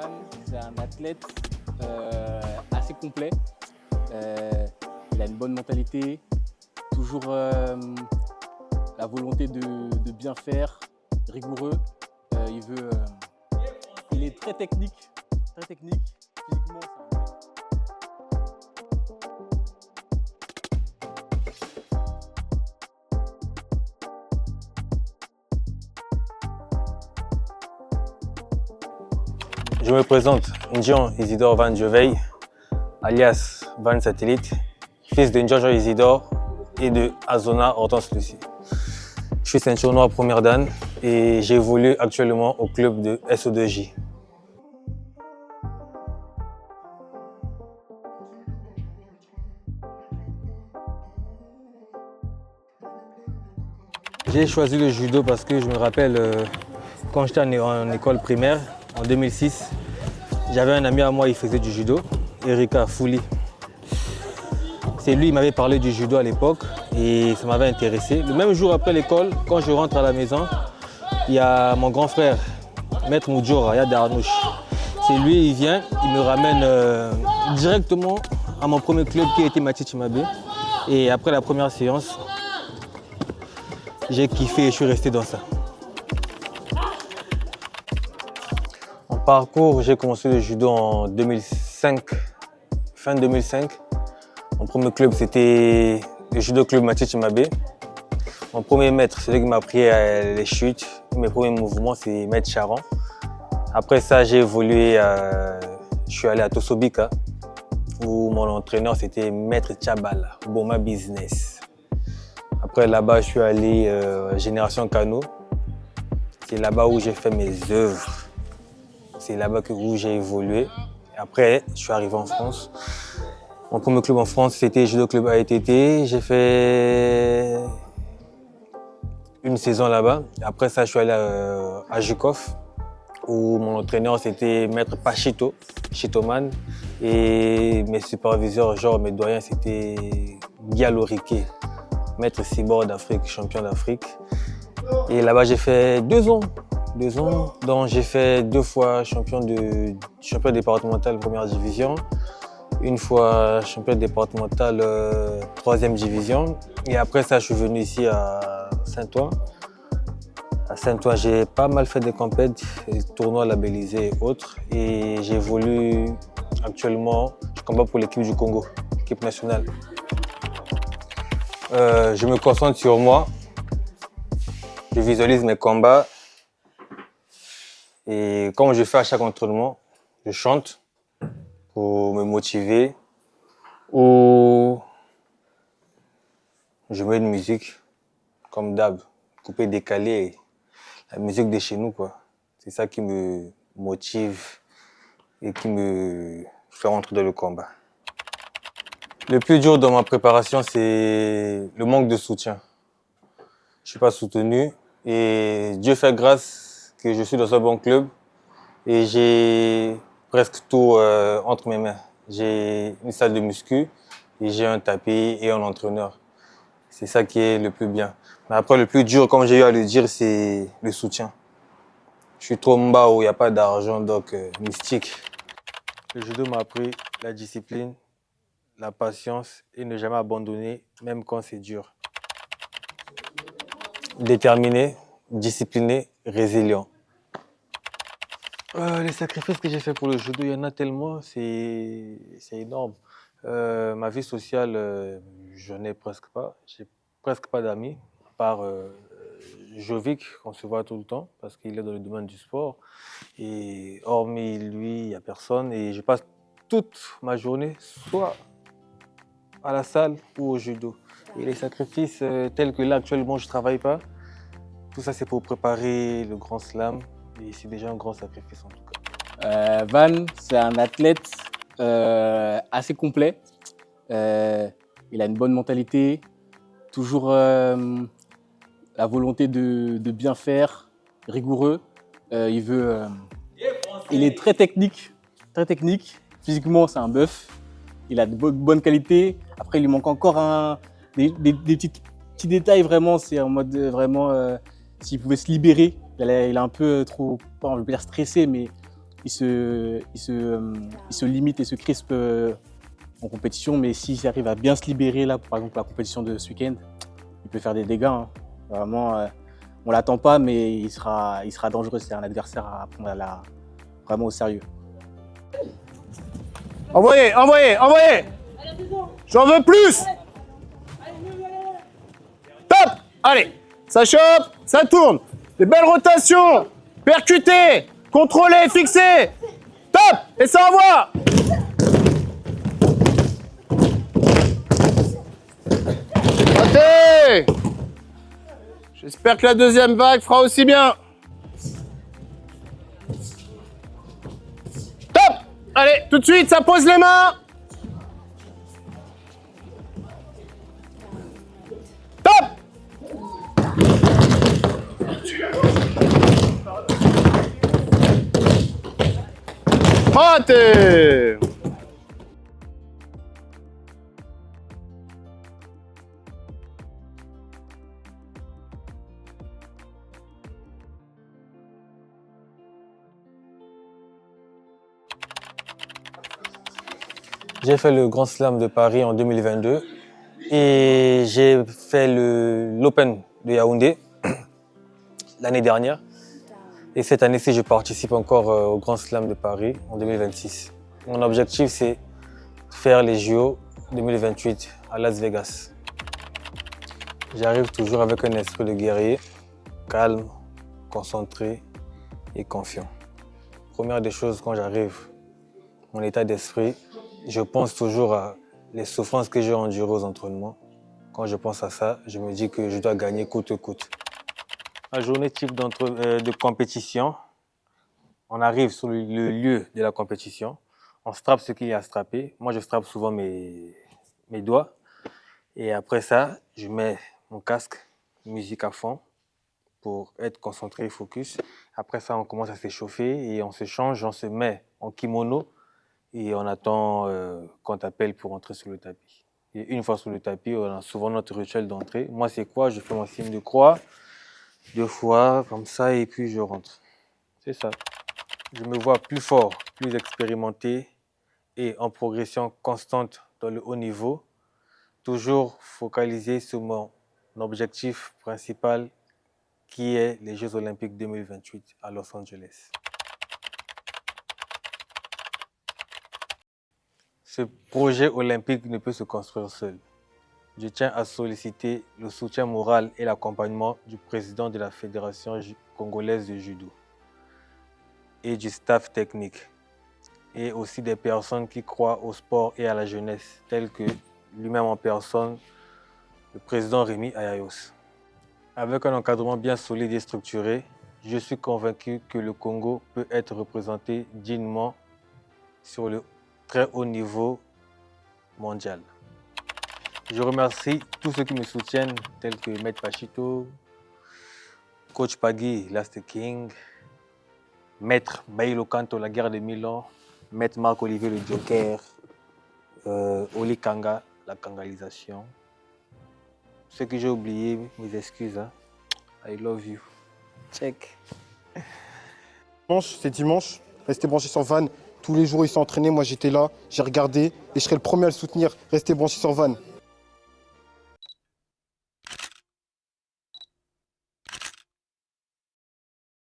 Van, c'est un athlète assez complet. Il a une bonne mentalité, toujours la volonté de bien faire, rigoureux. Il est très technique, physiquement. C'est un Je me présente, Ndjian Isidore Van Joveil, alias Van Satellite, fils de Ndjian Isidore et de Azona Hortense Lucie. Je suis ceinture noire première dan et j'évolue actuellement au club de SO2J. J'ai choisi le judo parce que je me rappelle quand j'étais en école primaire, en 2006, j'avais un ami à moi, il faisait du judo, Erika Fouli. C'est lui qui m'avait parlé du judo à l'époque et ça m'avait intéressé. Le même jour après l'école, quand je rentre à la maison, il y a mon grand frère, Maître Moudjora, Yad Arnouch. C'est lui, il vient, il me ramène directement à mon premier club qui était Mathieu Chimabé. Et après la première séance, j'ai kiffé et je suis resté dans ça. En parcours, j'ai commencé le judo en 2005, fin 2005. Mon premier club, c'était le judo club Mathieu Chimabé. Mon premier maître, c'est lui qui m'a appris les chutes. Mes premiers mouvements, c'est Maître Charan. Après ça, j'ai évolué, je suis allé à Tosobika, où mon entraîneur, c'était Maître Tchabala, Boma Business. Après, là-bas, je suis allé à Génération Kano. C'est là-bas où j'ai fait mes œuvres. C'est là-bas où j'ai évolué. Après, je suis arrivé en France. Mon premier club en France, c'était Judo Club AETT. J'ai fait une saison là-bas. Après ça, je suis allé à Jukov, où mon entraîneur, c'était Maître Pachito, Chitoman. Et mes superviseurs, genre mes doyens, c'était Diallo Riquet, Maître Cibor d'Afrique, champion d'Afrique. Et là-bas, j'ai fait 2 ans. 2 ans, dont j'ai fait 2 fois champion départemental première division, une fois champion départemental 3e division. Et après ça, je suis venu ici à Saint-Ouen. À Saint-Ouen, j'ai pas mal fait des compètes, des tournois labellisés et autres. Et j'évolue actuellement, je combats pour l'équipe du Congo, l'équipe nationale. Je me concentre sur moi, je visualise mes combats. Et comme je fais à chaque entraînement, je chante pour me motiver ou je mets une musique comme d'hab, coupé, décalé, la musique de chez nous, quoi. C'est ça qui me motive et qui me fait rentrer dans le combat. Le plus dur dans ma préparation, c'est le manque de soutien. Je suis pas soutenu et Dieu fait grâce que je suis dans un bon club et j'ai presque tout entre mes mains. J'ai une salle de muscu et j'ai un tapis et un entraîneur. C'est ça qui est le plus bien. Mais après, le plus dur, comme j'ai eu à le dire, c'est le soutien. Je suis trop bas où il n'y a pas d'argent, donc mystique. Le judo m'a appris la discipline, la patience et ne jamais abandonner, même quand c'est dur. Déterminé, discipliné, résilient. Les sacrifices que j'ai fait pour le judo, il y en a tellement, c'est énorme. Ma vie sociale, je n'ai presque pas. J'ai presque pas d'amis, à part Jovic, qu'on se voit tout le temps, parce qu'il est dans le domaine du sport. Et hormis lui, il n'y a personne. Et je passe toute ma journée, soit à la salle ou au judo. Et les sacrifices tels que là, actuellement, je ne travaille pas. Tout ça, c'est pour préparer le grand slam. Et c'est déjà un grand sacrifice en tout cas. Van, c'est un athlète assez complet. Il a une bonne mentalité, toujours la volonté de bien faire, rigoureux. Il est très technique. Physiquement, c'est un bœuf. Il a de bonnes qualités. Après, il lui manque encore des petits détails vraiment. C'est en mode vraiment, s'il pouvait se libérer. Il est un peu trop, pas envie de dire stressé, mais il se limite et se crispe en compétition, mais s'il arrive à bien se libérer, là, par exemple la compétition de ce week-end, il peut faire des dégâts. Hein. Vraiment, on ne l'attend pas, mais il sera dangereux. C'est un adversaire à prendre vraiment au sérieux. Envoyez, envoyez, envoyez! J'en veux plus! Top! Allez, ça chope, ça tourne. Des belles rotations. Percuter, contrôler, fixer. Top! Et ça envoie! Raté! J'espère que la deuxième vague fera aussi bien. Top! Allez, tout de suite, ça pose les mains. Top! Raté! J'ai fait le Grand Slam de Paris en 2022 et j'ai fait l'Open de Yaoundé l'année dernière. Et cette année-ci, je participe encore au Grand Slam de Paris en 2026. Mon objectif, c'est faire les JO 2028 à Las Vegas. J'arrive toujours avec un esprit de guerrier, calme, concentré et confiant. Première des choses, quand j'arrive, mon état d'esprit, je pense toujours à les souffrances que j'ai endurées aux entraînements. Quand je pense à ça, je me dis que je dois gagner coûte que coûte. La journée type de compétition, on arrive sur le lieu de la compétition, on strappe ce qu'il y a à strapper. Moi, je strappe souvent mes doigts. Et après ça, je mets mon casque, musique à fond, pour être concentré et focus. Après ça, on commence à s'échauffer et on se change, on se met en kimono et on attend qu'on t'appelle pour entrer sur le tapis. Et une fois sur le tapis, on a souvent notre rituel d'entrée. Moi, c'est quoi? Je fais mon signe de croix, 2 fois, comme ça, et puis je rentre. C'est ça. Je me vois plus fort, plus expérimenté et en progression constante dans le haut niveau. Toujours focalisé sur mon objectif principal qui est les Jeux Olympiques 2028 à Los Angeles. Ce projet olympique ne peut se construire seul. Je tiens à solliciter le soutien moral et l'accompagnement du président de la Fédération congolaise de judo et du staff technique, et aussi des personnes qui croient au sport et à la jeunesse, tels que lui-même en personne, le président Rémi Ayayos. Avec un encadrement bien solide et structuré, je suis convaincu que le Congo peut être représenté dignement sur le très haut niveau mondial. Je remercie tous ceux qui me soutiennent, tels que Maître Pachito, Coach Pagui, Last King, Maître Bailo Kanto, la guerre de Milan, Maître Marc-Olivier le Joker, Oli Kanga, la kangalisation. Ce que j'ai oublié, mes excuses. Hein. I love you. Check. C'est dimanche, restez branchés sur Van. Tous les jours, ils sont entraînés. Moi, j'étais là, j'ai regardé et je serai le premier à le soutenir. Restez branchés sur Van.